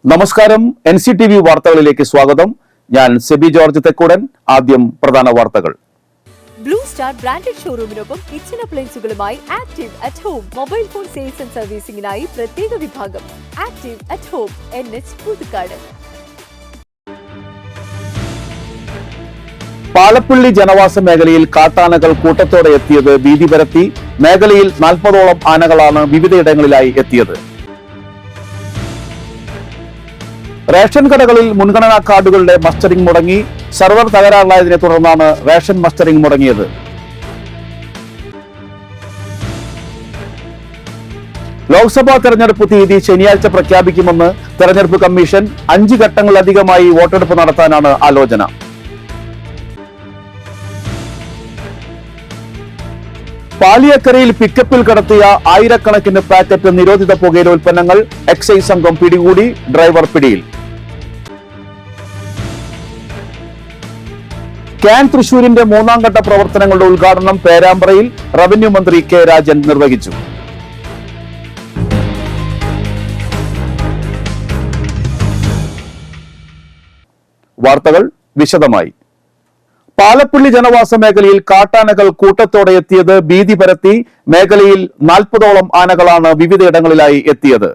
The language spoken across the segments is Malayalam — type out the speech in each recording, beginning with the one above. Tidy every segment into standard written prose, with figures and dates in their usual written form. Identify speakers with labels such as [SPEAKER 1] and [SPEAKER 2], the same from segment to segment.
[SPEAKER 1] നമസ്കാരം. NCTV വാർത്തകളിലേക്ക് സ്വാഗതം. ഞാൻ സെബി ജോർജ് തെക്കൂടൻ. ആദ്യം പ്രധാന വാർത്തകൾ.
[SPEAKER 2] ബ്ലൂ സ്റ്റാർ ബ്രാൻഡഡ് ഷോറൂമിനൊപ്പം കിച്ചൺ അപ്ലയൻസുകളുമായി Active at Home mobile phone sales and സർവീസിംഗിനായി പ്രത്യേക വിഭാഗം. Active at Home, NH Puthukkad.
[SPEAKER 1] Palappilly ജനവാസ മേഖലയിൽ കാട്ടാനകൾ കൂട്ടത്തോടെ എത്തിയത് ഭീതി പരത്തി. മേഖലയിൽ 40ഓളം ആനകളാണ് വിവിധയിടങ്ങളിലായി എത്തിയത്. റേഷൻ കടകളിൽ മുൻഗണനാ കാർഡുകളുടെ മസ്റ്ററിംഗ് മുടങ്ങി. സെർവർ തകരാറിലായതിനെ തുടർന്നാണ് റേഷൻ മസ്റ്ററിംഗ് മുടങ്ങിയത്. ലോക്സഭാ തെരഞ്ഞെടുപ്പ് തീയതി ശനിയാഴ്ച പ്രഖ്യാപിക്കുമെന്ന് തെരഞ്ഞെടുപ്പ് കമ്മീഷൻ. 5 ഘട്ടങ്ങളിലധികമായി വോട്ടെടുപ്പ് നടത്താനാണ് ആലോചന. പാലിയക്കരയിൽ പിക്കപ്പിൽ കടത്തിയ ആയിരക്കണക്കിന് പാക്കറ്റ് നിരോധിത പുകയില ഉൽപ്പന്നങ്ങൾ എക്സൈസ് സംഘം പിടികൂടി. ഡ്രൈവർ പിടിയിൽ. ക്യാൻ തൃശൂരിന്റെ 3ാം ഘട്ട പ്രവർത്തനങ്ങളുടെ ഉദ്ഘാടനം പേരാമ്പ്രയിൽ റവന്യൂ മന്ത്രി കെ രാജൻ നിർവഹിച്ചു. വാർത്തകൾ വിശദമായി. പാലപ്പള്ളി ജനവാസ മേഖലയിൽ കാട്ടാനകൾ കൂട്ടത്തോടെ എത്തിയത് ഭീതി പരത്തി. മേഖലയിൽ 40ഓളം ആനകളാണ് വിവിധയിടങ്ങളിലായി എത്തിയത്.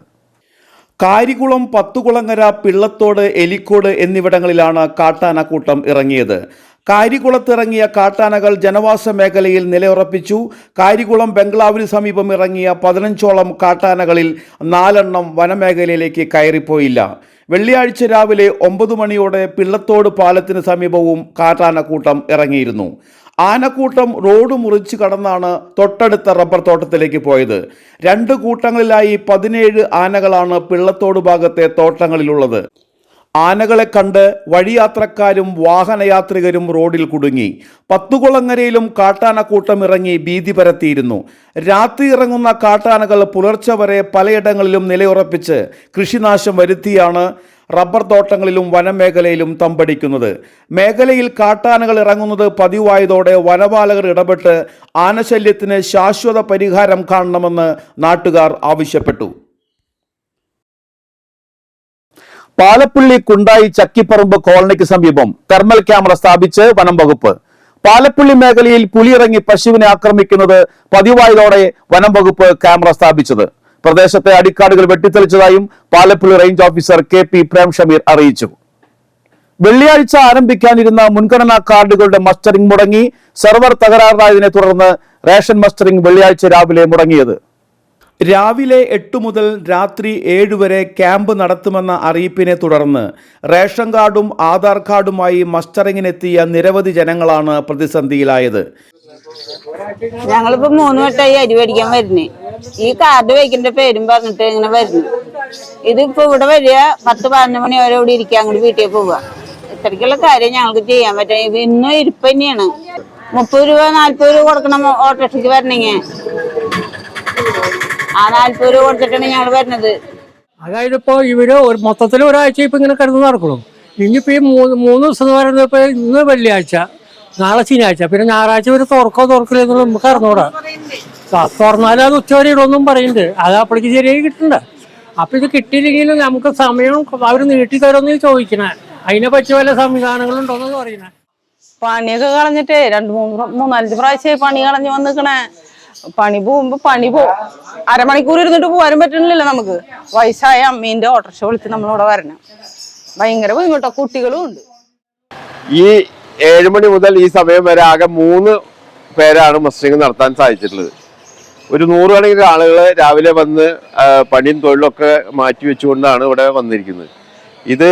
[SPEAKER 1] കാരികുളം, പത്തുകുളങ്ങര, പിള്ളത്തോട്, എലിക്കോട് എന്നിവിടങ്ങളിലാണ് കാട്ടാനക്കൂട്ടം ഇറങ്ങിയത്. കാരികുളത്തിറങ്ങിയ കാട്ടാനകൾ ജനവാസ മേഖലയിൽ നിലയുറപ്പിച്ചു. കാരികുളം ബംഗ്ലാവിന് സമീപം ഇറങ്ങിയ 15ഓളം കാട്ടാനകളിൽ 4 എണ്ണം വനമേഖലയിലേക്ക് കയറിപ്പോയില്ല. വെള്ളിയാഴ്ച രാവിലെ 9 മണിയോടെ പിള്ളത്തോട് പാലത്തിന് സമീപവും കാട്ടാനക്കൂട്ടം ഇറങ്ങിയിരുന്നു. ആനക്കൂട്ടം റോഡ് മുറിച്ച് കടന്നാണ് തൊട്ടടുത്ത റബ്ബർ തോട്ടത്തിലേക്ക് പോയത്. 2 കൂട്ടങ്ങളിലായി 17 ആനകളാണ് പിള്ളത്തോട് ഭാഗത്തെ തോട്ടങ്ങളിലുള്ളത്. ആനകളെ കണ്ട് വഴിയാത്രക്കാരും വാഹനയാത്രികരും റോഡിൽ കുടുങ്ങി. പത്തുകുളങ്ങരയിലും കാട്ടാനക്കൂട്ടം ഇറങ്ങി ഭീതി പരത്തിയിരുന്നു. രാത്രി ഇറങ്ങുന്ന കാട്ടാനകൾ പുലർച്ചെ വരെ പലയിടങ്ങളിലും നിലയുറപ്പിച്ച് കൃഷിനാശം വരുത്തിയാണ് റബ്ബർ തോട്ടങ്ങളിലും വനമേഖലയിലും തമ്പടിക്കുന്നത്. മേഖലയിൽ കാട്ടാനകൾ ഇറങ്ങുന്നത് പതിവായതോടെ വനപാലകർ ഇടപെട്ട് ആനശല്യത്തിന് ശാശ്വത പരിഹാരം കാണണമെന്ന് നാട്ടുകാർ ആവശ്യപ്പെട്ടു. പാലപ്പള്ളി കുണ്ടായി ചക്കിപ്പറമ്പ് കോളനിക്ക് സമീപം തെർമൽ ക്യാമറ സ്ഥാപിച്ച് വനം വകുപ്പ്. പാലപ്പള്ളി മേഖലയിൽ പുലിയിറങ്ങി പശുവിനെ ആക്രമിക്കുന്നത് പതിവായതോടെ വനം വകുപ്പ് ക്യാമറ സ്ഥാപിച്ചത്. പ്രദേശത്തെ അടിക്കാടുകൾ വെട്ടിത്തെളിച്ചതായും Palappilly range officer KP Prem Shameer അറിയിച്ചു. വെള്ളിയാഴ്ച ആരംഭിക്കാനിരുന്ന മുൻഗണനാ കാർഡുകളുടെ മസ്റ്ററിംഗ് മുടങ്ങി. സെർവർ തകരാറിലായതിനെ തുടർന്ന് റേഷൻ മസ്റ്ററിംഗ് വെള്ളിയാഴ്ച രാവിലെ മുടങ്ങിയത്. രാവിലെ 8 മുതൽ രാത്രി 7 വരെ ക്യാമ്പ് നടത്തുമെന്ന അറിയിപ്പിനെ തുടർന്ന് റേഷൻ കാർഡും ആധാർ കാർഡുമായി മസ്റ്ററിങ്ങിനെത്തിയ നിരവധി ജനങ്ങളാണ് പ്രതിസന്ധിയിലായത്.
[SPEAKER 3] ഞങ്ങളിപ്പോ 3 വട്ടമായി അരി മേടിക്കാൻ വരുന്നേ. ഈ കാർഡ് വയ്ക്കേണ്ട പേരും പറഞ്ഞിട്ട് ഇങ്ങനെ വരുന്നു. ഇതിപ്പോ ഇവിടെ വരിക 10-11 മണി വരെ ഇവിടെ ഇരിക്കുക, അങ്ങോട്ട് വീട്ടിൽ പോവുക. ഇത്രയ്ക്കുള്ള കാര്യം ഞങ്ങൾക്ക് ചെയ്യാൻ പറ്റും. ഇന്നും ഇരിപ്പ് തന്നെയാണ്. 30 രൂപ 40 രൂപ കൊടുക്കണം ഓട്ടോറിക്ഷയ്ക്ക് വരണമെങ്കിൽ. ആ 40 രൂപ കൊടുത്തിട്ടാണ് ഞങ്ങൾ വരുന്നത്.
[SPEAKER 4] അതായത് ഇപ്പോൾ ഇവര് മൊത്തത്തിൽ ഒരാഴ്ച ഇപ്പൊ ഇങ്ങനെ കിടന്ന് നടക്കണം. ഇനിയിപ്പോ ഈ 3 ദിവസം എന്ന് പറയുന്നത് ഇപ്പൊ ഇന്ന് വെള്ളിയാഴ്ച, നാളെ ശനിയാഴ്ച, പിന്നെ ഞായറാഴ്ച ഒരു തുറക്കില്ല എന്നുള്ള നമുക്ക് അറിഞ്ഞൂടാ. തുറന്നാലും അത് ഉച്ചവരെ ഇടൊന്നും പറയുന്നുണ്ട്. അത് അപ്പോഴേക്ക് ശരിയായി കിട്ടണ്ട. അപ്പൊ ഇത് കിട്ടിയില്ലെങ്കിലും നമുക്ക് സമയം അവർ നീട്ടി തരുമെന്ന് ചോദിക്കണേ. അതിനെ പറ്റി വല്ല സംവിധാനങ്ങളുണ്ടോന്ന് പറയുന്നത്.
[SPEAKER 3] പണിയൊക്കെ കളഞ്ഞിട്ടേ 2-3-4 പ്രാവശ്യമായി പണി കളഞ്ഞു വന്നിക്കണേ. പണി പോകുമ്പോ അരമണിക്കൂർ ഇരുന്നിട്ട് പോകാനും പറ്റണില്ലല്ലോ നമുക്ക്. വയസ്സായ അമ്മീന്റെ ഓട്ടോറിക്ഷ വിളിച്ച് നമ്മളിവിടെ വരണം. ഭയങ്കര ബുദ്ധിമുട്ടോ. കുട്ടികളും ഉണ്ട്.
[SPEAKER 5] ഈ 7 മണി മുതൽ ഈ സമയം വരെ ആകെ 3 പേരാണ് മസ്റ്ററിംഗ് നടത്താൻ സാധിച്ചിട്ടുള്ളത്. ഒരു 100 കണക്കിന് ആളുകൾ രാവിലെ വന്ന് പണിയും തൊഴിലൊക്കെ മാറ്റി വെച്ചുകൊണ്ടാണ് ഇവിടെ വന്നിരിക്കുന്നത്. ഇത്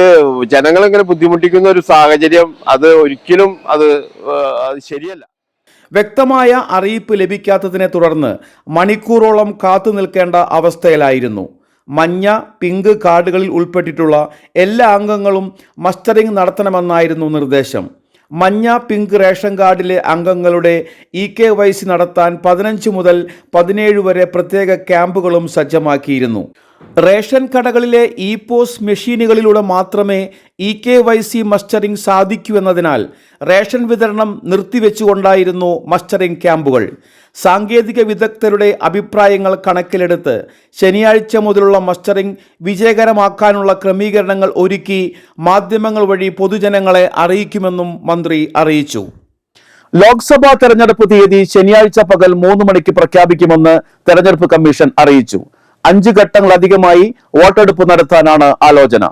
[SPEAKER 5] ജനങ്ങളിങ്ങനെ ബുദ്ധിമുട്ടിക്കുന്ന ഒരു സാഹചര്യം അത് ഒരിക്കലും അത് ശരിയല്ല.
[SPEAKER 1] വ്യക്തമായ അറിയിപ്പ് ലഭിക്കാത്തതിനെ തുടർന്ന് മണിക്കൂറോളം കാത്തു നിൽക്കേണ്ട അവസ്ഥയിലായിരുന്നു. മഞ്ഞ, പിങ്ക് കാർഡുകളിൽ ഉൾപ്പെട്ടിട്ടുള്ള എല്ലാ അംഗങ്ങളും മസ്റ്ററിംഗ് നടത്തണമെന്നായിരുന്നു നിർദ്ദേശം. മഞ്ഞ, പിങ്ക് റേഷൻ കാർഡിലെ അംഗങ്ങളുടെ EKYC നടത്താൻ 15 മുതൽ 17 വരെ പ്രത്യേക ക്യാമ്പുകളും സജ്ജമാക്കിയിരുന്നു. റേഷൻ കടകളിലെ ഇ-പോസ് മെഷീനുകളിലൂടെ മാത്രമേ EKYC മസ്റ്ററിംഗ് സാധിക്കൂ എന്നതിനാൽ റേഷൻ വിതരണം നിർത്തിവെച്ചുകൊണ്ടായിരുന്നു മസ്റ്ററിംഗ് ക്യാമ്പുകൾ. സാങ്കേതിക വിദഗ്ധരുടെ അഭിപ്രായങ്ങൾ കണക്കിലെടുത്ത് ശനിയാഴ്ച മുതലുള്ള മസ്റ്ററിംഗ് വിജയകരമാക്കാനുള്ള ക്രമീകരണങ്ങൾ ഒരുക്കി മാധ്യമങ്ങൾ വഴി പൊതുജനങ്ങളെ അറിയിക്കുമെന്നും മന്ത്രി അറിയിച്ചു. ലോക്സഭാ തെരഞ്ഞെടുപ്പ് തീയതി ശനിയാഴ്ച പകൽ 3 മണിക്ക് പ്രഖ്യാപിക്കുമെന്ന് തെരഞ്ഞെടുപ്പ് കമ്മീഷൻ അറിയിച്ചു. 5 ഘട്ടങ്ങളധികമായി വോട്ടെടുപ്പ് നടത്താനാണ് ആലോചന.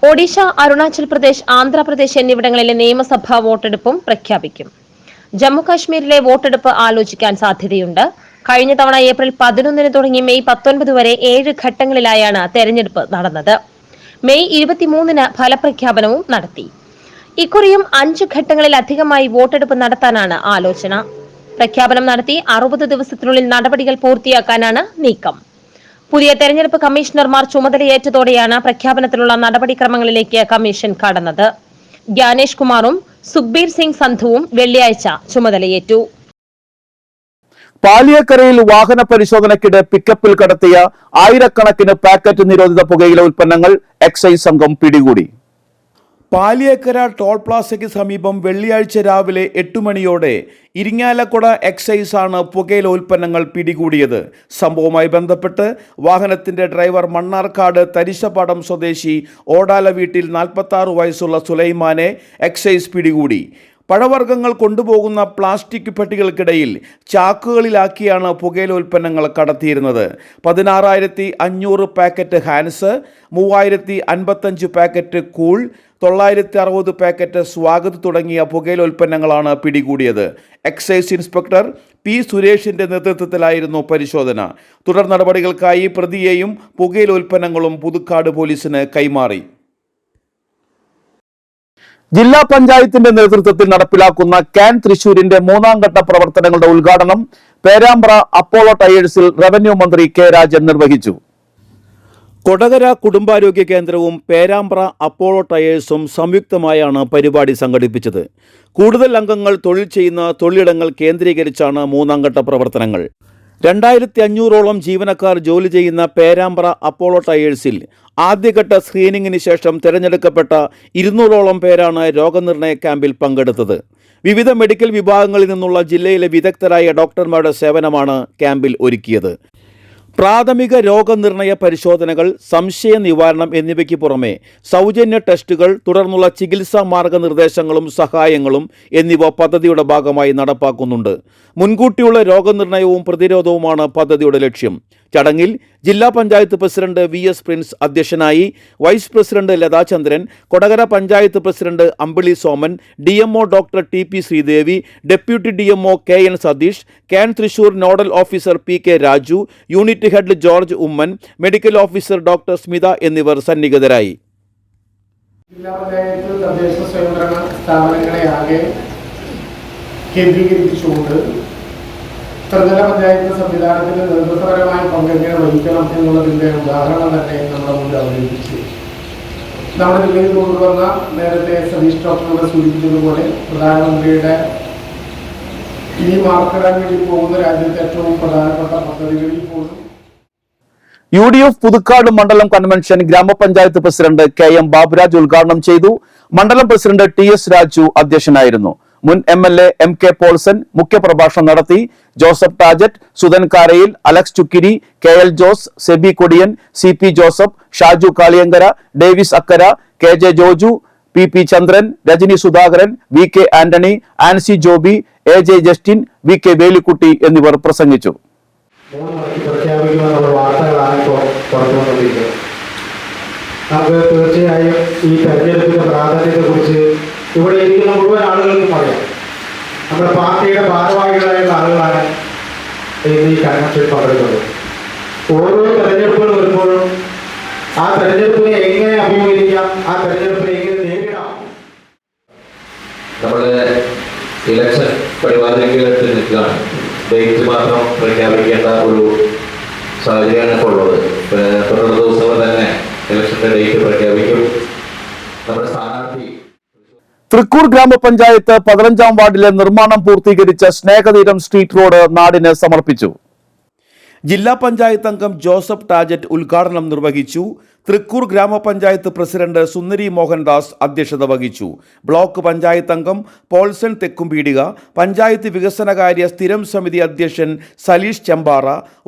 [SPEAKER 6] ഒഡീഷ, അരുണാചൽ പ്രദേശ്, ആന്ധ്രാപ്രദേശ് എന്നിവിടങ്ങളിലെ നിയമസഭാ വോട്ടെടുപ്പും പ്രഖ്യാപിക്കും. ജമ്മുകാശ്മീരിലെ വോട്ടെടുപ്പ് ആലോചിക്കാൻ സാധ്യതയുണ്ട്. കഴിഞ്ഞ തവണ ഏപ്രിൽ 11 തുടങ്ങി മെയ് 19 വരെ 7 ഘട്ടങ്ങളിലായാണ് തെരഞ്ഞെടുപ്പ് നടന്നത്. മെയ് 23 ഫലപ്രഖ്യാപനവും നടത്തി. ഇക്കുറിയും 5 ഘട്ടങ്ങളിലധികമായി വോട്ടെടുപ്പ് നടത്താനാണ് ആലോചന. പ്രഖ്യാപനം നടത്തി 60 ദിവസത്തിനുള്ളിൽ നടപടികൾ പൂർത്തിയാക്കാനാണ് നീക്കം. പുതിയ തെരഞ്ഞെടുപ്പ് കമ്മീഷണർമാർ ചുമതലയേറ്റതോടെയാണ് പ്രഖ്യാപനത്തിലുള്ള നടപടിക്രമങ്ങളിലേക്ക് കമ്മീഷൻ കടന്നത്. ജ്ഞാനേഷ് കുമാറും സുഖ്ബീർ സിംഗ് സന്ധുവും വെള്ളിയാഴ്ച ചുമതലയേറ്റു.
[SPEAKER 1] പാലിയേക്കരയിൽ വാഹന പരിശോധനയ്ക്കിടെ പിക്കപ്പിൽ കടത്തിയ 1000കണക്കിന് പാക്കറ്റ് നിരോധിത പുകയില ഉൽപ്പന്നങ്ങൾ എക്സൈസ് സംഘം പിടികൂടി. പാലിയേക്കര ടോൾ പ്ലാസയ്ക്ക് സമീപം വെള്ളിയാഴ്ച രാവിലെ 8 മണിയോടെ ഇരിങ്ങാലക്കുട എക്സൈസ് ആണ് പുകയില ഉൽപ്പന്നങ്ങൾ പിടികൂടിയത്. സംഭവവുമായി ബന്ധപ്പെട്ട് വാഹനത്തിന്റെ ഡ്രൈവർ മണ്ണാർക്കാട് തരിശപ്പാടം സ്വദേശി ഓടാല വീട്ടിൽ 46 വയസ്സുള്ള സുലൈമാനെ എക്സൈസ് പിടികൂടി. പഴവർഗ്ഗങ്ങൾ കൊണ്ടുപോകുന്ന പ്ലാസ്റ്റിക് പെട്ടികൾക്കിടയിൽ ചാക്കുകളിലാക്കിയാണ് പുകയില ഉൽപ്പന്നങ്ങൾ കടത്തിയിരുന്നത്. 16,500 packet Hans, 3055 packet cool, 960 packet Swagat തുടങ്ങിയ പുകയില ഉൽപ്പന്നങ്ങളാണ് പിടികൂടിയത്. Excise inspector P. സുരേഷിന്റെ നേതൃത്വത്തിലായിരുന്നു പരിശോധന. തുടർ നടപടികൾക്കായി പ്രതിയെയും പുകയില ഉൽപ്പന്നങ്ങളും പുതുക്കാട് പോലീസിന് കൈമാറി. ജില്ലാ പഞ്ചായത്തിന്റെ നേതൃത്വത്തിൽ നടപ്പിലാക്കുന്ന ക്യാൻ തൃശൂരിന്റെ 3ാം ഘട്ട പ്രവർത്തനങ്ങളുടെ ഉദ്ഘാടനം പേരാമ്പ്ര അപ്പോളോ ടയേഴ്സിൽ റവന്യൂ മന്ത്രി K. രാജൻ നിർവഹിച്ചു. കൊടകര കുടുംബാരോഗ്യ കേന്ദ്രവും പേരാമ്പ്ര അപ്പോളോ ടയേഴ്സും സംയുക്തമായാണ് പരിപാടി സംഘടിപ്പിച്ചത്. കൂടുതൽ അംഗങ്ങൾ തൊഴിൽ ചെയ്യുന്ന തൊഴിലിടങ്ങൾ കേന്ദ്രീകരിച്ചാണ് 3ാം ഘട്ട പ്രവർത്തനങ്ങൾ. 2500ഓളം ജീവനക്കാർ ജോലി ചെയ്യുന്ന പേരാമ്പ്ര അപ്പോളോ ടയേഴ്സിൽ ആദ്യഘട്ട സ്ക്രീനിങ്ങിന് ശേഷം തിരഞ്ഞെടുക്കപ്പെട്ട 200ഓളം പേരാണ് രോഗനിർണയ ക്യാമ്പിൽ പങ്കെടുത്തത്. വിവിധ മെഡിക്കൽ വിഭാഗങ്ങളിൽ നിന്നുള്ള ജില്ലയിലെ വിദഗ്ധരായ ഡോക്ടർമാരുടെ സേവനമാണ് ക്യാമ്പിൽ ഒരുക്കിയത്. പ്രാഥമിക രോഗനിർണയ പരിശോധനകൾ, സംശയ നിവാരണം എന്നിവയ്ക്ക് പുറമെ സൗജന്യ ടെസ്റ്റുകൾ, തുടർന്നുള്ള ചികിത്സാ മാർഗനിർദ്ദേശങ്ങളും സഹായങ്ങളും എന്നിവ പദ്ധതിയുടെ ഭാഗമായി നടപ്പാക്കുന്നുണ്ട്. മുൻകൂട്ടിയുള്ള രോഗനിർണയവും പ്രതിരോധവുമാണ് പദ്ധതിയുടെ ലക്ഷ്യം. ചടങ്ങിൽ ജില്ലാ പഞ്ചായത്ത് പ്രസിഡന്റ് VS പ്രിൻസ് അധ്യക്ഷനായി. Vice president Lathachandran, Kodakara panchayat president Ambili Soman, DMO doctor TP Sreedevi, deputy DMO KN Satheesh, can Thrissur nodal officer PK Raju, unit head George Oommen, medical officer doctor Smitha എന്നിവർ സന്നിഹിതരായി.
[SPEAKER 7] ജില്ലാ പഞ്ചായത്ത് തദ്ദേശ സ്വയംഭരണ സ്ഥാപനങ്ങളെ ആകെ കേന്ദ്രീകരിച്ചുകൊണ്ട് ത്രിതല പഞ്ചായത്ത് സംവിധാനത്തിന് നേതൃത്വപരമായ പങ്കെങ്ങനെ വഹിക്കണം എന്നുള്ളതിൻ്റെ ഉദാഹരണം തന്നെ നമ്മുടെ മുന്നിൽ അവതരിപ്പിച്ചു. നമ്മുടെ ജില്ലയിൽ കൊണ്ടുവന്ന നേരത്തെ സതീഷ് ഡോക്ടറുടെ സൂചിപ്പിച്ചതുപോലെ പ്രധാനമന്ത്രിയുടെ ഇനി മാർക്കിടാൻ വേണ്ടി പോകുന്ന രാജ്യത്തെ ഏറ്റവും പ്രധാനപ്പെട്ട പദ്ധതികളിൽ പോലും
[SPEAKER 1] UDF പുതുക്കാട് മണ്ഡലം കൺവെൻഷൻ ഗ്രാമപഞ്ചായത്ത് പ്രസിഡന്റ് KM ബാബുരാജ് ഉദ്ഘാടനം ചെയ്തു. മണ്ഡലം പ്രസിഡന്റ് TS രാജു അധ്യക്ഷനായിരുന്നു. മുൻ MLA MK പോൾസൺ മുഖ്യപ്രഭാഷണം നടത്തി. Joseph Tajet, Sudhan Karayil, Alex Chukkiri, KL Jose, Seby Kodiyan, CP Joseph, Shaju Kaliyankara, Davis Akkara, KJ Joju, PP Chandran, Rajani Sudhakaran, VK Antony, Ancy Joby, AJ Justin, VK Velikutty എന്നിവർ പ്രസംഗിച്ചു.
[SPEAKER 8] 3 മണിക്ക് പ്രഖ്യാപിക്കുമെന്നുള്ള വാർത്തകളാണ് ഇപ്പോൾ പുറത്തുവന്നിരിക്കുന്നത്. നമുക്ക് തീർച്ചയായും ഈ തെരഞ്ഞെടുപ്പിന്റെ പ്രാധാന്യത്തെക്കുറിച്ച് ഇവിടെ ഇരിക്കുന്ന മുഴുവൻ ആളുകൾക്കും അറിയാം. നമ്മുടെ പാർട്ടിയുടെ ഭാരവാഹികളായുള്ള ആളുകളാണ് ഇന്ന് ഈ കൺവെൻഷനിൽ പങ്കെടുക്കുന്നത്. ഓരോ തെരഞ്ഞെടുപ്പുകൾ വരുമ്പോഴും ആ തെരഞ്ഞെടുപ്പിനെ എങ്ങനെ അഭിമുഖീകരിക്കാം, ആ തെരഞ്ഞെടുപ്പിനെ എങ്ങനെ നേരിടാം.
[SPEAKER 9] നമ്മുടെ ഇലക്ഷൻ പരിപാടികളിൽ നിൽക്കുകയാണ്. ഡേറ്റ് മാത്രം പ്രഖ്യാപിക്കേണ്ട ഒരു സാഹചര്യമാണ് ഇപ്പോൾ ഉള്ളത്. തുടർന്ന ദിവസങ്ങൾ തന്നെ ഇലക്ഷന്റെ ഡേറ്റ് പ്രഖ്യാപിക്കും. നമ്മുടെ സ്ഥാനാർത്ഥി
[SPEAKER 1] തൃക്കൂർ ഗ്രാമപഞ്ചായത്ത് 15ാം വാർഡിലെ നിർമ്മാണം പൂർത്തീകരിച്ച സ്നേഹതീരം സ്ട്രീറ്റ് റോഡ് നാടിന് സമർപ്പിച്ചു. ജില്ലാ പഞ്ചായത്ത് അംഗം ജോസഫ് ടാജറ്റ് ഉദ്ഘാടനം നിർവഹിച്ചു. തൃക്കൂർ ഗ്രാമപഞ്ചായത്ത് പ്രസിഡന്റ് സുന്ദരി മോഹൻദാസ് അധ്യക്ഷത വഹിച്ചു. ബ്ലോക്ക് പഞ്ചായത്ത് അംഗം പോൾസൺ തെക്കുംപീടിക, പഞ്ചായത്ത് വികസനകാര്യ സ്ഥിരം സമിതി അധ്യക്ഷൻ സലീഷ് ചെമ്പാറ,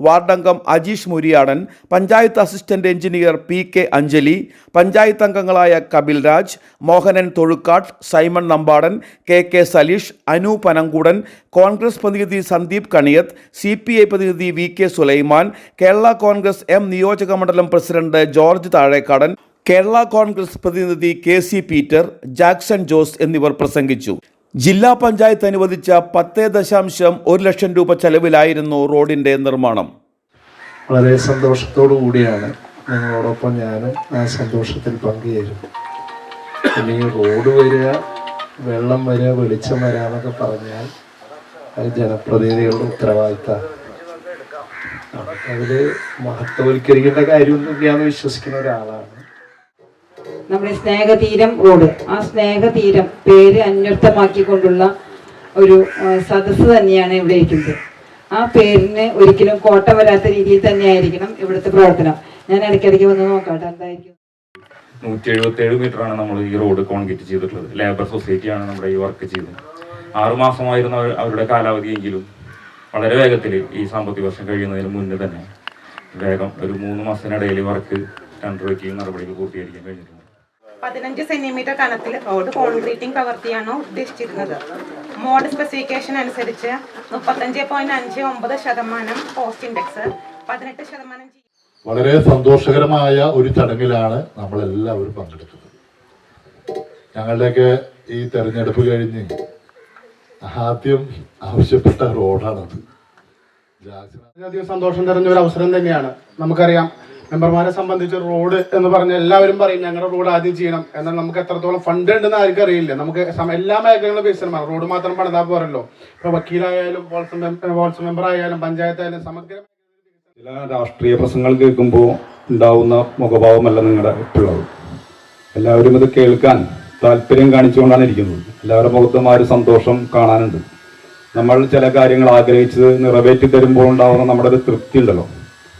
[SPEAKER 1] വാർഡംഗം Ajeesh Muriyadan, panchayat assistant engineer PK Anjali, panchayat അംഗങ്ങളായ കപിൽ രാജ്, മോഹനൻ തൊഴുക്കാട്ട്, സൈമൺ നമ്പാടൻ, KK സലീഷ്, അനു പനങ്കൂടൻ, കോൺഗ്രസ് പ്രതിനിധി സന്ദീപ് കണിയത്ത്, CPI പ്രതിനിധി VK സുലൈമാൻ, കേരള കോൺഗ്രസ് M നിയോജക മണ്ഡലം പ്രസിഡന്റ് ജോർജ് താഴേക്കാടൻ, കേരള കോൺഗ്രസ് പ്രതിനിധി KC പീറ്റർ, ജാക്സൺ ജോസ് എന്നിവർ പ്രസംഗിച്ചു. ജില്ലാ പഞ്ചായത്ത് അനുവദിച്ച 10.1 ലക്ഷം രൂപ ചെലവിലായിരുന്നു റോഡിന്റെ നിർമ്മാണം.
[SPEAKER 8] വളരെ സന്തോഷത്തോടു കൂടിയാണ് നിങ്ങളോടൊപ്പം ഞാനും ആ സന്തോഷത്തിൽ പങ്കുചേരുന്നു. പിന്നെ ഈ റോഡ് വരിക, വെള്ളം വരിക, വെളിച്ചം വരിക എന്നൊക്കെ പറഞ്ഞാൽ അത് ജനപ്രതിനിധികളുടെ ഉത്തരവാദിത്തമാണ്. അതിൽ മഹത്വവൽക്കരിക്കേണ്ട കാര്യമൊന്നുമില്ലാന്ന് വിശ്വസിക്കുന്ന ഒരാളാണ്.
[SPEAKER 3] നമ്മുടെ സ്നേഹതീരം റോഡ്, ആ സ്നേഹതീരം പേര് അന്വർത്ഥമാക്കിക്കൊണ്ടുള്ള ഒരു സദസ്സ് തന്നെയാണ് ഇവിടെ ഇരിക്കുന്നത്. ആ പേരിന് ഒരിക്കലും കോട്ടം വരാത്ത രീതിയിൽ തന്നെയായിരിക്കണം ഇവിടുത്തെ പ്രവർത്തനം. ഞാൻ ഇടയ്ക്കിടയ്ക്ക് വന്ന് നോക്കാട്ടെ എന്തായിരിക്കും.
[SPEAKER 10] 177 മീറ്ററാണ് നമ്മൾ ഈ റോഡ് കോൺക്രീറ്റ് ചെയ്തിട്ടുള്ളത്. ലേബർ സൊസൈറ്റിയാണ് നമ്മുടെ ഈ വർക്ക് ചെയ്തത്. 6 മാസമായിരുന്നു അവരുടെ കാലാവധിയെങ്കിലും വളരെ വേഗത്തിൽ ഈ സാമ്പത്തിക വർഷം കഴിയുന്നതിന് മുന്നേ തന്നെ വേഗം ഒരു 3 മാസത്തിനിടയിൽ വർക്ക് ടെൻഡർ വയ്ക്കുകയും നടപടികൾ പൂർത്തീകരിക്കാൻ കഴിഞ്ഞിട്ടുണ്ട്.
[SPEAKER 11] 15 സെന്റിമീറ്റർ കനത്തിൽ റോഡ് കോൺക്രീറ്റിംഗ് പ്രവൃത്തിയാണോ ഉദ്ദേശിച്ചിരുന്നത്. മോഡ് സ്പെസിഫിക്കേഷൻ അനുസരിച്ച് 35.59% കോസ്റ്റ് ഇൻഡെക്സ്, 18%.
[SPEAKER 12] വളരെ സന്തോഷകരമായ ഒരു ചടങ്ങിലാണ് നമ്മളെല്ലാവരും പങ്കെടുക്കുന്നത്. ഞങ്ങളുടെയൊക്കെ ഈ തെരഞ്ഞെടുപ്പ് കഴിഞ്ഞ് ആദ്യം ആവശ്യപ്പെട്ട റോഡാണത്.
[SPEAKER 7] വളരെയധികം സന്തോഷം തരുന്ന ഒരു അവസരം തന്നെയാണ്. നമുക്കറിയാം, മെമ്പർമാരെ സംബന്ധിച്ച് റോഡ് എന്ന് പറഞ്ഞാൽ എല്ലാവരും പറയും ഞങ്ങളുടെ റോഡ് ആദ്യം ചെയ്യണം. എന്നാൽ നമുക്ക് എത്രത്തോളം ഫണ്ട് ഉണ്ടെന്ന് ആർക്കും അറിയില്ല. നമുക്ക് എല്ലാ മേഖലകളും വികസനമാണ്. റോഡ് മാത്രം പണിതാൽ പോരല്ലോ. ഇപ്പോൾ വക്കീലായാലും വാർഡ് മെമ്പർ ആയാലും പഞ്ചായത്തായാലും സമഗ്ര
[SPEAKER 10] ചില രാഷ്ട്രീയ പ്രസംഗങ്ങൾ കേൾക്കുമ്പോൾ ഉണ്ടാവുന്ന മുഖഭാവമല്ല നിങ്ങളുടെ ഇപ്പോഴുള്ളത്. എല്ലാവരും ഇത് കേൾക്കാൻ താല്പര്യം കാണിച്ചുകൊണ്ടാണ് ഇരിക്കുന്നത്. എല്ലാവരുടെ മുഖത്തും ആ ഒരു സന്തോഷം കാണാനുണ്ട്. നമ്മൾ ചില കാര്യങ്ങൾ ആഗ്രഹിച്ചത് നിറവേറ്റി തരുമ്പോൾ ഉണ്ടാവുന്ന നമ്മുടെ ഒരു തൃപ്തി ഉണ്ടല്ലോ,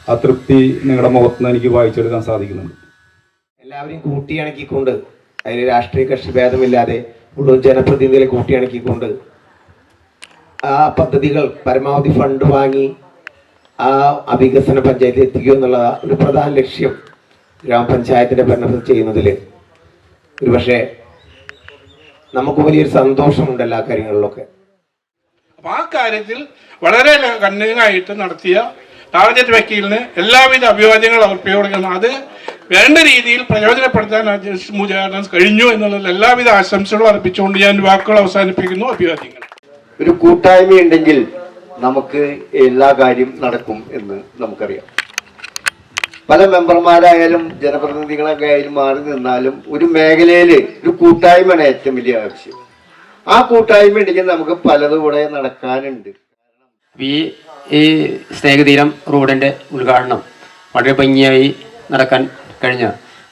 [SPEAKER 10] ആ തൃപ്തി നിങ്ങളുടെ മുഖത്തുനിന്ന് എനിക്ക് വായിച്ചെടുക്കാൻ സാധിക്കുന്നുണ്ട്.
[SPEAKER 13] എല്ലാവരെയും കൂട്ടിയണക്കിക്കൊണ്ട്, അതിന് രാഷ്ട്രീയ കക്ഷി ഭേദമില്ലാതെ മുഴുവൻ ജനപ്രതിനിധികളെ കൂട്ടിയണക്കിക്കൊണ്ട് ആ പദ്ധതികൾ പരമാവധി ഫണ്ട് വാങ്ങി ആ വികസന പഞ്ചായത്തിൽ എത്തിക്കുക എന്നുള്ള ഒരു പ്രധാന ലക്ഷ്യം ഗ്രാമപഞ്ചായത്തിൻ്റെ ഭരണത്തിൽ ചെയ്യുന്നതിൽ ഒരുപക്ഷെ നമുക്ക് വലിയൊരു സന്തോഷമുണ്ട് എല്ലാ കാര്യങ്ങളിലൊക്കെ.
[SPEAKER 7] അപ്പോൾ ആ കാര്യത്തിൽ വളരെ കണ്ണിങ്ങായിട്ട് നടത്തിയ ടാർഗറ്റ് വക്കീലിന് എല്ലാവിധ അഭിവാദ്യങ്ങൾ അർപ്പിക്കുകയാണ്. അത് വേണ്ട രീതിയിൽ പ്രയോജനപ്പെടുത്താൻ കഴിഞ്ഞു എന്നുള്ളതിൽ എല്ലാവിധ ആശംസകളും അർപ്പിച്ചുകൊണ്ട് ഞാൻ വാക്കുകൾ അവസാനിപ്പിക്കുന്നു. അഭിവാദ്യങ്ങൾ.
[SPEAKER 13] ഒരു കൂട്ടായ്മ ഉണ്ടെങ്കിൽ നമുക്ക് എല്ലാ കാര്യം നടക്കും എന്ന് നമുക്കറിയാം. പല മെമ്പർമാരായാലും ജനപ്രതിനിധികളൊക്കെ ആയാലും മാറി നിന്നാലും ഒരു മേഖലയിൽ ഒരു കൂട്ടായ്മയാണ് ഏറ്റവും വലിയ ആവശ്യം. ആ കൂട്ടായ്മ ഉണ്ടെങ്കിൽ നമുക്ക് പലതും കൂടെ നടക്കാനുണ്ട്.
[SPEAKER 14] ഈ സ്നേഹതീരം റോഡിൻ്റെ ഉദ്ഘാടനം വളരെ ഭംഗിയായി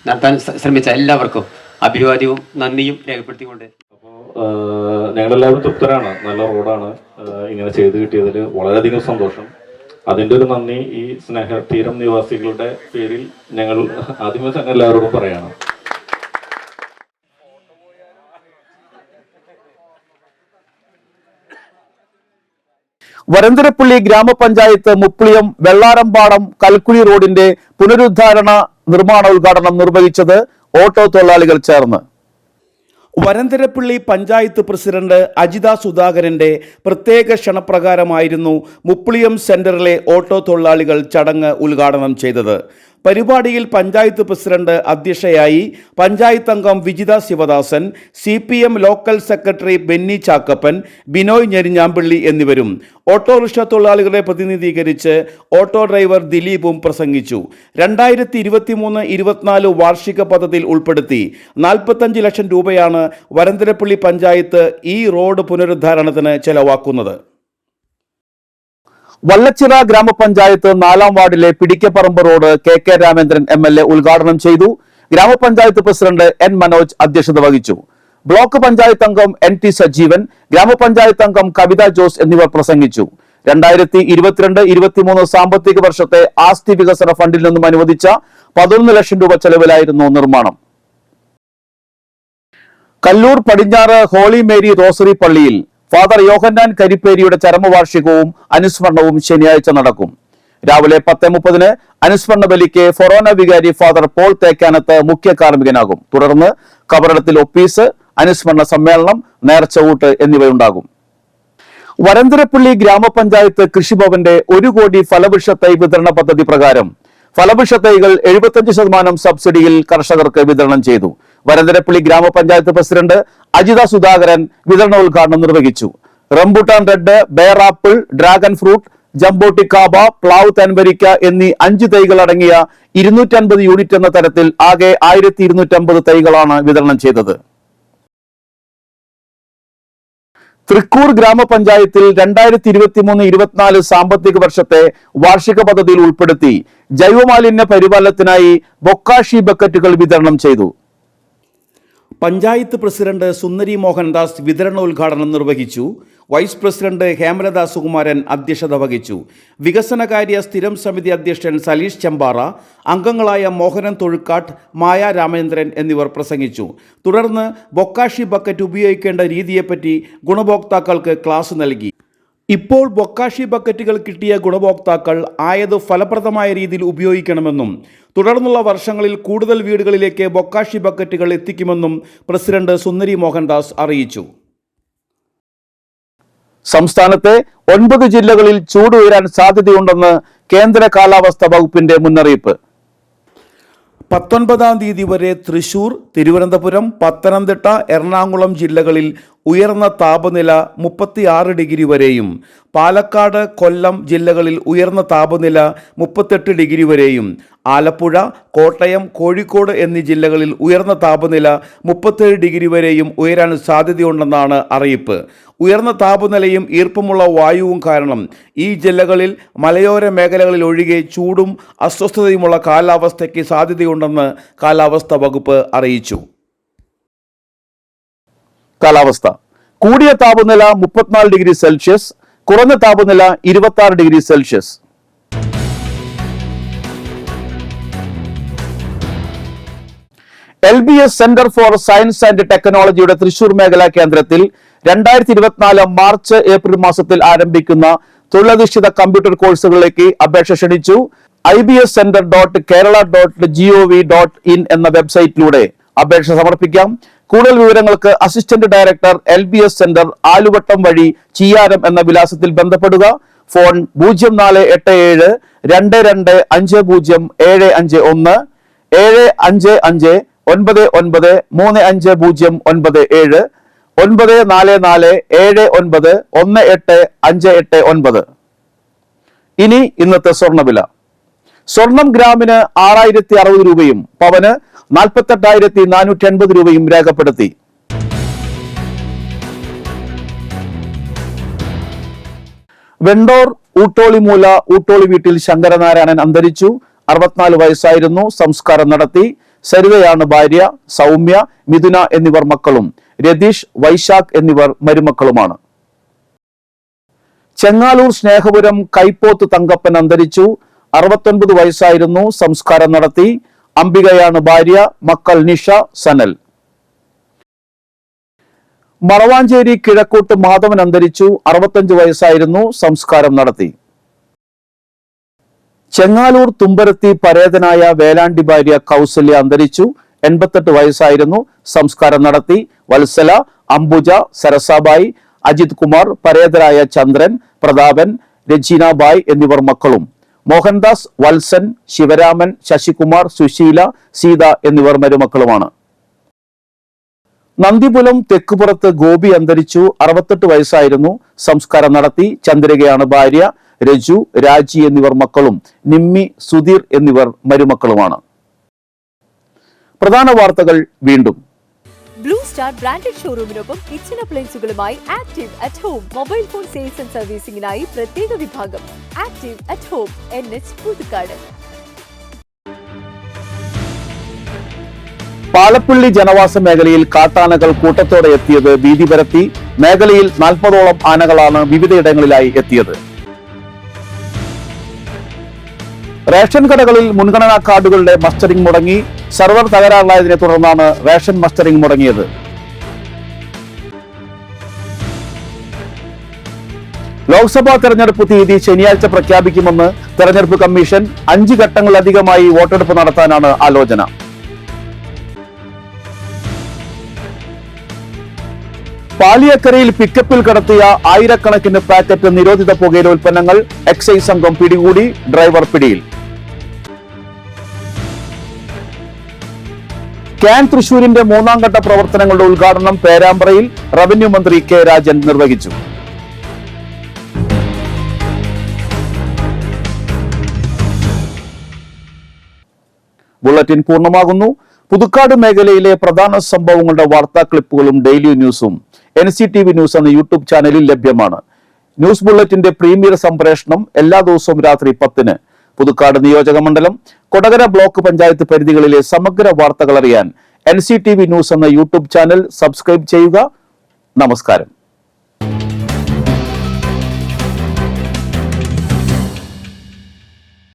[SPEAKER 14] നടത്താൻ ശ്രമിച്ച എല്ലാവർക്കും അഭിവാദ്യവും നന്ദിയും രേഖപ്പെടുത്തിക്കൊണ്ട്
[SPEAKER 10] ഞങ്ങളെല്ലാവരും തൃപ്തരാണ്. നല്ല റോഡാണ് ഇങ്ങനെ ചെയ്ത് കിട്ടിയതിൽ വളരെയധികം സന്തോഷം. അതിൻ്റെ ഒരു നന്ദി ഈ സ്നേഹതീരം നിവാസികളുടെ പേരിൽ ഞങ്ങൾ ആദ്യമേ തന്നെ എല്ലാവരോടും പറയണം.
[SPEAKER 1] വരന്തരപ്പള്ളി ഗ്രാമപഞ്ചായത്ത് മുപ്ലിയം വെള്ളാരമ്പാടം കൽക്കുഴി റോഡിന്റെ പുനരുദ്ധാരണ നിർമ്മാണ ഉദ്ഘാടനം നിർവഹിച്ചത് ഓട്ടോ തൊഴിലാളികൾ ചേർന്ന്. വരന്തരപ്പള്ളി പഞ്ചായത്ത് പ്രസിഡന്റ് അജിത സുധാകരന്റെ പ്രത്യേക ക്ഷണപ്രകാരമായിരുന്നു മുപ്ലിയം സെന്ററിലെ ഓട്ടോ തൊഴിലാളികൾ ചടങ്ങ് ഉദ്ഘാടനം ചെയ്തത്. പരിപാടിയിൽ പഞ്ചായത്ത് പ്രസിഡന്റ് അധ്യക്ഷയായി, പഞ്ചായത്ത് അംഗം Vijitha Sivadasan, CPM local secretary Benny Chakkappan, Binoy Njerinjampilly എന്നിവരും ഓട്ടോറിക്ഷ തൊഴിലാളികളെ പ്രതിനിധീകരിച്ച് ഓട്ടോ ഡ്രൈവർ ദിലീപും പ്രസംഗിച്ചു. 2023-24 വാർഷിക പദ്ധതിയിൽ ഉൾപ്പെടുത്തി 45 ലക്ഷം രൂപയാണ് വരന്തരപ്പള്ളി പഞ്ചായത്ത് ഈ റോഡ് പുനരുദ്ധാരണത്തിന് ചെലവാക്കുന്നത്. വള്ളച്ചിറ ഗ്രാമപഞ്ചായത്ത് 4-ാം വാർഡിലെ പിടിക്കപ്പറമ്പ് റോഡ് KK രാമേന്ദ്രൻ MLA ഉദ്ഘാടനം ചെയ്തു. ഗ്രാമപഞ്ചായത്ത് പ്രസിഡന്റ് N മനോജ് അധ്യക്ഷത വഹിച്ചു. ബ്ലോക്ക് പഞ്ചായത്ത് അംഗം NT സജീവൻ, ഗ്രാമപഞ്ചായത്ത് അംഗം കവിത ജോസ് എന്നിവർ പ്രസംഗിച്ചു. 2022-23 സാമ്പത്തിക വർഷത്തെ ആസ്തി വികസന ഫണ്ടിൽ നിന്നും അനുവദിച്ച 11 ലക്ഷം രൂപ ചെലവിലായിരുന്നു നിർമ്മാണം. കല്ലൂർ പടിഞ്ഞാറ് ഹോളി മേരി റോസറി പള്ളിയിൽ ഫാദർ യോഹന്നാൻ കരിപ്പേരിയുടെ ചരമവാർഷികവും അനുസ്മരണവും ശനിയാഴ്ച നടക്കും. രാവിലെ 10:30 അനുസ്മരണ ബലിക്ക് ഫൊറോന വികാരി ഫാദർ പോൾ തേക്കാനത്ത് മുഖ്യ കാർമ്മികനാകും. തുടർന്ന് കബറിടത്തിൽ ഒപ്പീസ്, അനുസ്മരണ സമ്മേളനം, നേർച്ചകൂട്ട് എന്നിവയുണ്ടാകും. വരന്തരപ്പള്ളി ഗ്രാമപഞ്ചായത്ത് കൃഷിഭവന്റെ 1 കോടി ഫലവൃക്ഷ തൈ വിതരണ പദ്ധതി പ്രകാരം ഫലവൃക്ഷ തൈകൾ 75% സബ്സിഡിയിൽ കർഷകർക്ക് വിതരണം ചെയ്തു. വരന്തരപ്പള്ളി ഗ്രാമപഞ്ചായത്ത് പ്രസിഡന്റ് അജിത സുധാകരൻ വിതരണോദ്ഘാടനം നിർവഹിച്ചു. റംബുട്ടാൻ റെഡ്, ബെയർ ആപ്പിൾ, ഡ്രാഗൺ ഫ്രൂട്ട്, ജംബോട്ടിക്കാബ, പ്ലാവ് തൻവരിക്ക എന്നീ 5 തൈകൾ അടങ്ങിയ 250 യൂണിറ്റ് എന്ന തരത്തിൽ ആകെ 1250 തൈകളാണ് വിതരണം ചെയ്തത്. തൃക്കൂർ ഗ്രാമപഞ്ചായത്തിൽ 2023-24 സാമ്പത്തിക വർഷത്തെ വാർഷിക പദ്ധതിയിൽ ഉൾപ്പെടുത്തി ജൈവമാലിന്യ പരിപാലനത്തിനായി ബൊക്കാഷി ബക്കറ്റുകൾ വിതരണം ചെയ്തു. പഞ്ചായത്ത് പ്രസിഡന്റ് സുന്ദരി മോഹൻദാസ് വിതരണോദ്ഘാടനം നിർവഹിച്ചു. വൈസ് പ്രസിഡന്റ് ഹേമലത സുകുമാരൻ അധ്യക്ഷത വഹിച്ചു. വികസനകാര്യ സ്ഥിരം സമിതി അധ്യക്ഷൻ സലീഷ് ചെമ്പാറ, അംഗങ്ങളായ മോഹനൻ തൊഴുക്കാട്ട്, മായ രാമേന്ദ്രൻ എന്നിവർ പ്രസംഗിച്ചു. തുടർന്ന് ബൊക്കാഷി ബക്കറ്റ് ഉപയോഗിക്കേണ്ട രീതിയെപ്പറ്റി ഗുണഭോക്താക്കൾക്ക് ക്ലാസ് നൽകി. ഇപ്പോൾ ബൊക്കാഷി ബക്കറ്റുകൾ കിട്ടിയ ഗുണഭോക്താക്കൾ ആയത് ഫലപ്രദമായ രീതിയിൽ ഉപയോഗിക്കണമെന്നും തുടർന്നുള്ള വർഷങ്ങളിൽ കൂടുതൽ വീടുകളിലേക്ക് ബൊക്കാഷി ബക്കറ്റുകൾ എത്തിക്കുമെന്നും പ്രസിഡന്റ് സുന്ദരി മോഹൻദാസ് അറിയിച്ചു. സംസ്ഥാനത്തെ 9 ജില്ലകളിൽ ചൂട് ഉയരാൻ സാധ്യതയുണ്ടെന്ന് കേന്ദ്ര കാലാവസ്ഥാ വകുപ്പിന്റെ മുന്നറിയിപ്പ്. 19-ാം തീയതി വരെ തൃശൂർ, തിരുവനന്തപുരം, പത്തനംതിട്ട, എറണാകുളം ജില്ലകളിൽ ഉയർന്ന താപനില 36 ഡിഗ്രി വരെയും പാലക്കാട്, കൊല്ലം ജില്ലകളിൽ ഉയർന്ന താപനില 38 ഡിഗ്രി വരെയും ആലപ്പുഴ, കോട്ടയം, കോഴിക്കോട് എന്നീ ജില്ലകളിൽ ഉയർന്ന താപനില 37 ഡിഗ്രി വരെയും ഉയരാൻ സാധ്യതയുണ്ടെന്നാണ് അറിയിപ്പ്. ഉയർന്ന താപനിലയും ഈർപ്പമുള്ള വായുവും കാരണം ഈ ജില്ലകളിൽ മലയോര മേഖലകളിൽ ഒഴികെ ചൂടും അസ്വസ്ഥതയുമുള്ള കാലാവസ്ഥയ്ക്ക് സാധ്യതയുണ്ടെന്ന് കാലാവസ്ഥാ വകുപ്പ് അറിയിച്ചു. കാലാവസ്ഥ: കൂടിയ താപനില 34 ഡിഗ്രി സെൽഷ്യസ്, കുറഞ്ഞ താപനില 26 degree Celsius. LBS centre for science and ടെക്നോളജിയുടെ തൃശൂർ മേഖലാ കേന്ദ്രത്തിൽ 2024 മാർച്ച് ഏപ്രിൽ മാസത്തിൽ ആരംഭിക്കുന്ന തൊഴിലധിഷ്ഠിത കമ്പ്യൂട്ടർ കോഴ്സുകളിലേക്ക് അപേക്ഷ ക്ഷണിച്ചു. ibscenter.kerala.gov.in എന്ന വെബ്സൈറ്റിലൂടെ അപേക്ഷ സമർപ്പിക്കാം. കൂടുതൽ വിവരങ്ങൾക്ക് അസിസ്റ്റന്റ് ഡയറക്ടർ LBS സെന്റർ, ആലുവട്ടം വഴി, ചിയാരം എന്ന വിലാസത്തിൽ ബന്ധപ്പെടുക. ഫോൺ 0487 2250 751 755 99 355097 944 79 18589. ഇനി ഇന്നത്തെ സ്വർണ്ണവില. സ്വർണം ഗ്രാമിന് 6060 രൂപയും പവന് 48,480 രൂപയും രേഖപ്പെടുത്തി. വെണ്ടോർ ഊട്ടോളിമൂല ഊട്ടോളി വീട്ടിൽ ശങ്കരനാരായണൻ അന്തരിച്ചു. 64 വയസ്സായിരുന്നു. സംസ്കാരം നടത്തി. സരിതയാണ് ഭാര്യ. സൗമ്യ, മിഥുന എന്നിവർ മക്കളും. രതീഷ്, വൈശാഖ് എന്നിവർ മരുമക്കളുമാണ്. ചെങ്ങാലൂർ സ്നേഹപുരം കൈപ്പോത്ത് തങ്കപ്പൻ അന്തരിച്ചു. 69 വയസ്സായിരുന്നു. സംസ്കാരം നടത്തി. അംബികയാണ് ഭാര്യ. മക്കൾ നിഷ, സനൽ. മറവാഞ്ചേരി കിഴക്കോട്ട് മാധവൻ അന്തരിച്ചു. 65 വയസ്സായിരുന്നു. സംസ്കാരം നടത്തി. ചെങ്ങാലൂർ തുമ്പരത്തി പരേതനായ വേലാണ്ടി ഭാര്യ കൗസല്യ അന്തരിച്ചു. 88 വയസ്സായിരുന്നു. സംസ്കാരം നടത്തി. വത്സല, അംബുജ, സരസാബായി, അജിത് കുമാർ, പരേതരായ ചന്ദ്രൻ, പ്രതാപൻ, രജീനാബായ് എന്നിവർ മക്കളും. മോഹൻദാസ്, വത്സൻ, ശിവരാമൻ, ശശികുമാർ, സുശീല, സീത എന്നിവർ മരുമക്കളുമാണ്. നന്ദിപുലം തെക്കുപുറത്ത് ഗോപി അന്തരിച്ചു. 68 വയസ്സായിരുന്നു. സംസ്കാരം നടത്തി. ചന്ദ്രികയാണ് ഭാര്യ. രജു, രാജി എന്നിവർ മക്കളും. നിമ്മി, സുധീർ എന്നിവർ മരുമക്കളുമാണ്. പ്രധാന വാർത്തകൾ വീണ്ടും.
[SPEAKER 2] ബ്ലൂ സ്റ്റാർ ബ്രാൻഡഡ് ഷോറൂമിനൊപ്പം കിച്ചൺ അപ്ലയൻസുകളുമായി Active at Home mobile phone sales and സർവീസിംഗിനായി പ്രത്യേക വിഭാഗം. Active at Home, NH Puthukkad.
[SPEAKER 1] Palappilly ജനവാസ മേഖലയിൽ കാട്ടാനകൾ കൂട്ടത്തോടെ എത്തിയത് ഭീതി പരത്തി. മേഖലയിൽ 40ഓളം ആനകളാണ് വിവിധയിടങ്ങളിലായി എത്തിയത്. റേഷൻ കടകളിൽ മുൻഗണനാ കാർഡുകളുടെ മസ്റ്ററിംഗ് മുടങ്ങി. സർവർ തകരാറിലായതിനെ തുടർന്നാണ് റേഷൻ മസ്റ്ററിംഗ് മുടങ്ങിയത്. ലോക്സഭാ തെരഞ്ഞെടുപ്പ് തീയതി ശനിയാഴ്ച പ്രഖ്യാപിക്കുമെന്ന് തെരഞ്ഞെടുപ്പ് കമ്മീഷൻ. 5 ഘട്ടങ്ങളിലധികമായി വോട്ടെടുപ്പ് നടത്താനാണ് ആലോചന. പാലിയക്കരയിൽ പിക്കപ്പിൽ കടത്തിയ ആയിരക്കണക്കിന് പാക്കറ്റ് നിരോധിത പുകയില ഉൽപ്പന്നങ്ങൾ എക്സൈസ് സംഘം പിടികൂടി. ഡ്രൈവർ പിടിയിൽ. ക്യാൻ തൃശൂരിന്റെ 3ാം ഘട്ട പ്രവർത്തനങ്ങളുടെ ഉദ്ഘാടനം പേരാമ്പ്രയിൽ റവന്യൂ മന്ത്രി കെ രാജൻ നിർവഹിച്ചു. ബുള്ളറ്റിൻ പൂർണ്ണമാകുന്നു. പുതുക്കാട് മേഖലയിലെ പ്രധാന സംഭവങ്ങളുടെ വാർത്താ ക്ലിപ്പുകളും ഡെയിലി ന്യൂസും NCTV ന്യൂസ് എന്ന യൂട്യൂബ് ചാനലിൽ ലഭ്യമാണ്. ന്യൂസ് ബുള്ളറ്റിന്റെ പ്രീമിയർ സംപ്രേഷണം എല്ലാ ദിവസവും രാത്രി 10-ന്. പുതുക്കാട് നിയോജക മണ്ഡലം, കൊടകര ബ്ലോക്ക് പഞ്ചായത്ത് പരിധികളിലെ സമഗ്ര വാർത്തകൾ അറിയാൻ NCTV ന്യൂസ് എന്ന യൂട്യൂബ് ചാനൽ സബ്സ്ക്രൈബ് ചെയ്യുക. നമസ്കാരം.